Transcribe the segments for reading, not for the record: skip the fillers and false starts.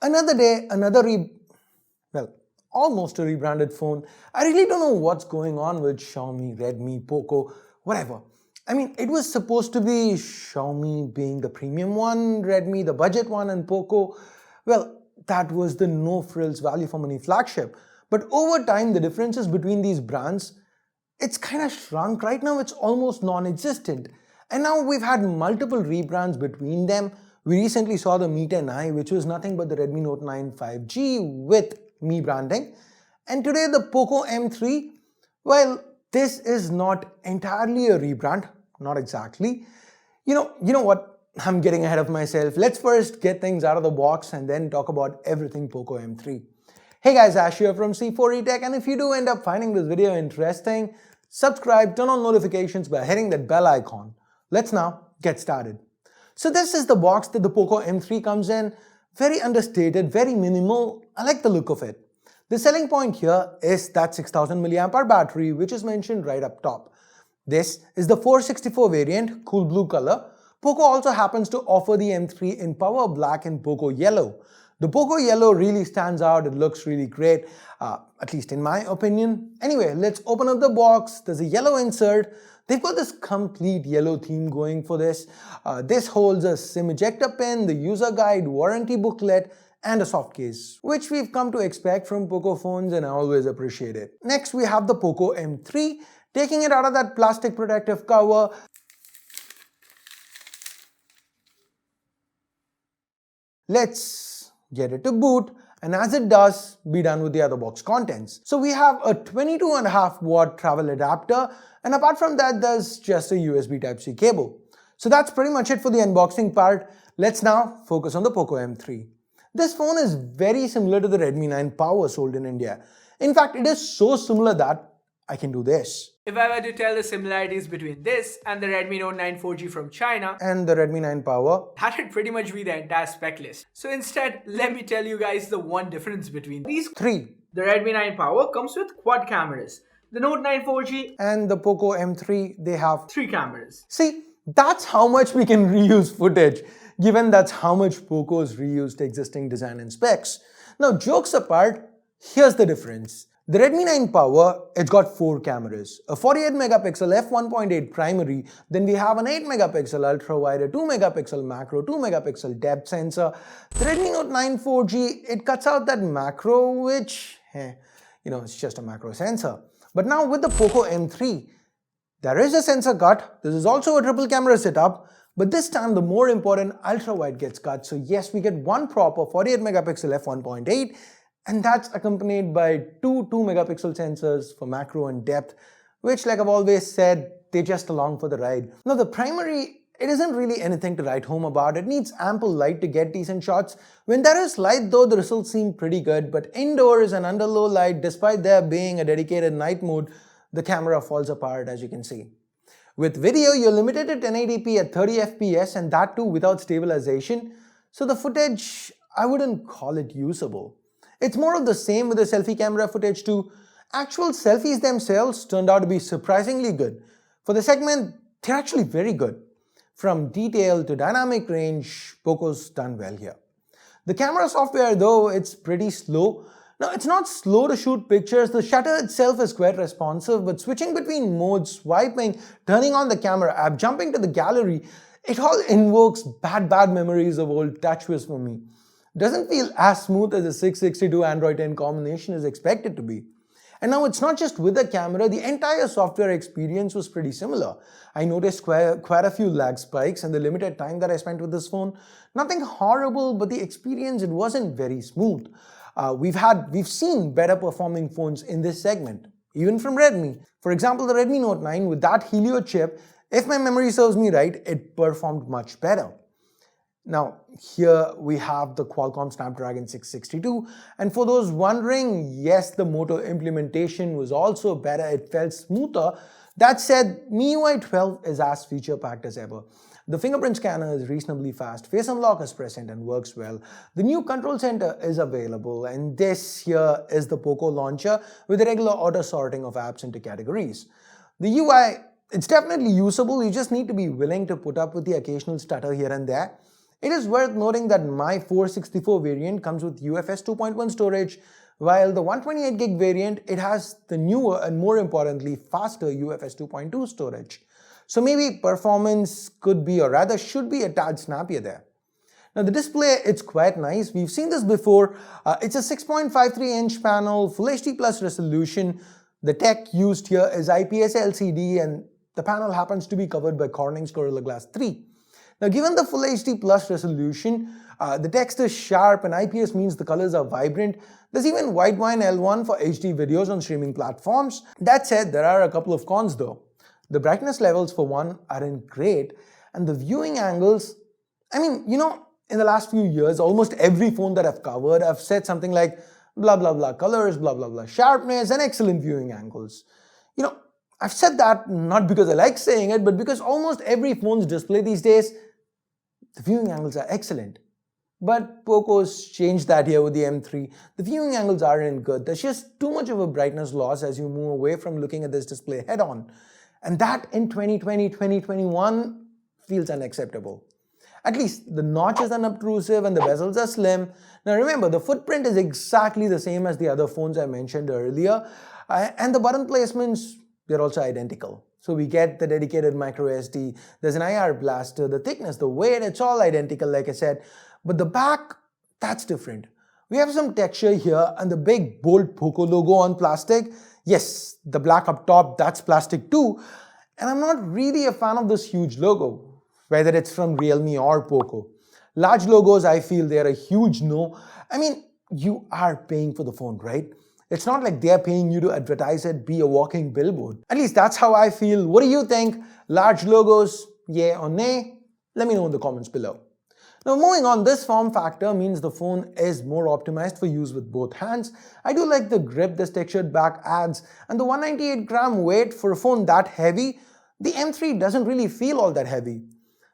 Another day, almost a rebranded phone. I really don't know what's going on with Xiaomi, Redmi, POCO, whatever. I mean, it was supposed to be Xiaomi being the premium one, Redmi the budget one, and POCO, well, that was the no frills value for money flagship. But over time, the differences between these brands, it's kind of shrunk. Right now, it's almost non-existent. And now we've had multiple rebrands between them. We recently saw the Mi 10i, which was nothing but the Redmi Note 9 5G with Mi branding. And today the POCO M3, well, this is not entirely a rebrand, not exactly. You know what? I'm getting ahead of myself. Let's first get things out of the box and then talk about everything POCO M3. Hey guys, Ash here from C4E Tech, and if you do end up finding this video interesting, subscribe, turn on notifications by hitting that bell icon. Let's now get started. So this is the box that the POCO M3 comes in. Very understated, very minimal. I like the look of it. The selling point here is that 6000 mAh battery, which is mentioned right up top. This is the 464 variant, cool blue color. POCO also happens to offer the M3 in Power Black and POCO Yellow. The POCO Yellow really stands out. It looks really great, at least in my opinion. Anyway, let's open up the box. There's a yellow insert. They've got this complete yellow theme going for this. This holds a SIM ejector pin, the user guide, warranty booklet, and a soft case, which we've come to expect from POCO phones, and I always appreciate it. Next, we have the POCO M3, taking it out of that plastic protective cover. Let's get it to boot, and as it does, be done with the other box contents. So we have a 22.5 watt travel adapter, and apart from that, there's just a USB Type-C cable. So that's pretty much it for the unboxing part. Let's now focus on the POCO M3. This phone is very similar to the Redmi 9 Power sold in India. In fact, it is so similar that I can do this. If I were to tell the similarities between this and the Redmi Note 9 4G from China and the Redmi 9 Power, that would pretty much be the entire spec list. So instead, let me tell you guys the one difference between these three. The Redmi 9 Power comes with quad cameras. The Note 9 4G and the POCO M3, they have 3 cameras. See, that's how much we can reuse footage, given that's how much POCO's reused existing design and specs. Now, jokes apart, here's the difference. The Redmi 9 Power, it's got 4 cameras, a 48 megapixel f1.8 primary, then we have an 8 megapixel ultra wide, a 2 megapixel macro, 2 megapixel depth sensor. The Redmi Note 9 4G, it cuts out that macro, which, it's just a macro sensor. But now with the POCO M3, there is a sensor cut. This is also a triple camera setup, but this time the more important ultra wide gets cut. So yes, we get one proper 48 megapixel f1.8, and that's accompanied by 2 megapixel sensors for macro and depth, which, like I've always said, they're just along for the ride. Now the primary, it isn't really anything to write home about. It needs ample light to get decent shots. When there is light though, the results seem pretty good, but indoors and under low light, despite there being a dedicated night mode, the camera falls apart, as you can see. With video, you're limited to 1080p at 30 FPS, and that too without stabilization. So the footage, I wouldn't call it usable. It's more of the same with the selfie camera footage too. Actual selfies themselves turned out to be surprisingly good. For the segment, they're actually very good. From detail to dynamic range, POCO's done well here. The camera software though, it's pretty slow. Now, it's not slow to shoot pictures. The shutter itself is quite responsive, but switching between modes, swiping, turning on the camera app, jumping to the gallery, it all invokes bad memories of old TouchWiz for me. Doesn't feel as smooth as a 662 Android 10 combination is expected to be. And now it's not just with the camera, the entire software experience was pretty similar. I noticed quite a few lag spikes in the limited time that I spent with this phone. Nothing horrible, but the experience, it wasn't very smooth. We've seen better performing phones in this segment, even from Redmi. For example, the Redmi Note 9 with that Helio chip, if my memory serves me right, it performed much better. Now, here we have the Qualcomm Snapdragon 662, and for those wondering, yes, the Moto implementation was also better, it felt smoother. That said, MIUI 12 is as feature-packed as ever. The fingerprint scanner is reasonably fast, face unlock is present and works well. The new control center is available, and this here is the POCO launcher with regular auto sorting of apps into categories. The UI, it's definitely usable, you just need to be willing to put up with the occasional stutter here and there. It is worth noting that my 464 variant comes with UFS 2.1 storage, while the 128GB variant, it has the newer and more importantly faster UFS 2.2 storage. So maybe performance could be, or rather should be, a tad snappier there. Now the display, it's quite nice. We've seen this before. It's a 6.53-inch panel, Full HD Plus resolution. The tech used here is IPS LCD, and the panel happens to be covered by Corning's Gorilla Glass 3. Now given the Full HD Plus resolution, the text is sharp and IPS means the colors are vibrant. There's even widewine L1 for HD videos on streaming platforms. That said, there are a couple of cons though. The brightness levels for one aren't great, and the viewing angles, in the last few years, almost every phone that I've covered, I've said something like blah blah blah colors, blah blah blah sharpness, and excellent viewing angles. I've said that not because I like saying it, but because almost every phone's display these days, the viewing angles are excellent. But POCO's changed that here with the M3. The viewing angles aren't good. There's just too much of a brightness loss as you move away from looking at this display head on. And that in 2020, 2021 feels unacceptable. At least the notch is unobtrusive and the bezels are slim. Now remember, the footprint is exactly the same as the other phones I mentioned earlier. And the button placements, they're also identical. So we get the dedicated micro SD, there's an IR blaster, the thickness, the weight, it's all identical like I said. But the back, that's different. We have some texture here and the big bold POCO logo on plastic. Yes, the black up top, that's plastic too. And I'm not really a fan of this huge logo, whether it's from Realme or POCO. Large logos, I feel they're a huge no. You are paying for the phone, right? It's not like they're paying you to advertise it, be a walking billboard. At least that's how I feel. What do you think? Large logos, yay or nay? Let me know in the comments below. Now moving on, this form factor means the phone is more optimized for use with both hands. I do like the grip this textured back adds, and the 198-gram weight for a phone that heavy, the M3 doesn't really feel all that heavy.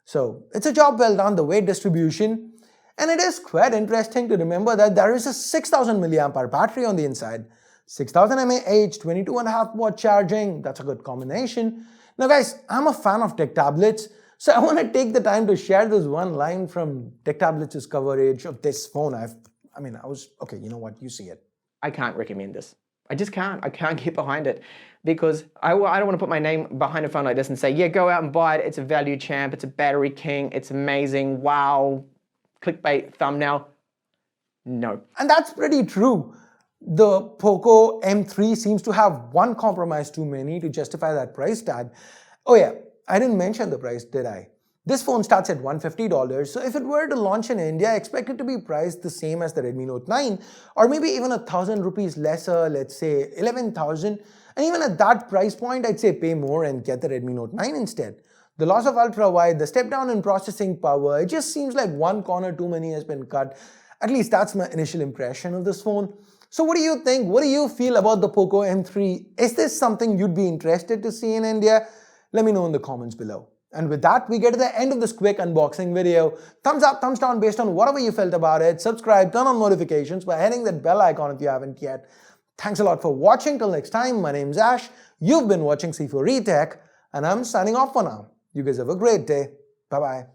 So it's a job well done, the weight distribution. And it is quite interesting to remember that there is a 6000 mAh battery on the inside. 6000 mAh, 22.5 watt charging, that's a good combination. Now guys, I'm a fan of tech tablets, so I want to take the time to share this one line from Tech Tablets' coverage of this phone. Okay, you know what, you see it. I can't recommend this. I just can't. I can't get behind it because I don't want to put my name behind a phone like this and say, yeah, go out and buy it. It's a value champ. It's a battery king. It's amazing. Wow. Clickbait thumbnail. No. And that's pretty true. The POCO M3 seems to have one compromise too many to justify that price tag. Oh yeah, I didn't mention the price, did I? This phone starts at $150, so if it were to launch in India, I expect it to be priced the same as the Redmi Note 9, or maybe even 1,000 rupees lesser, let's say 11,000. And even at that price point, I'd say pay more and get the Redmi Note 9 instead. The loss of ultra-wide, the step down in processing power, it just seems like one corner too many has been cut. At least that's my initial impression of this phone. So what do you think? What do you feel about the POCO M3? Is this something you'd be interested to see in India? Let me know in the comments below. And with that, we get to the end of this quick unboxing video. Thumbs up, thumbs down based on whatever you felt about it. Subscribe, turn on notifications by hitting that bell icon if you haven't yet. Thanks a lot for watching. Till next time, my name's Ash. You've been watching C4E Tech, and I'm signing off for now. You guys have a great day. Bye-bye.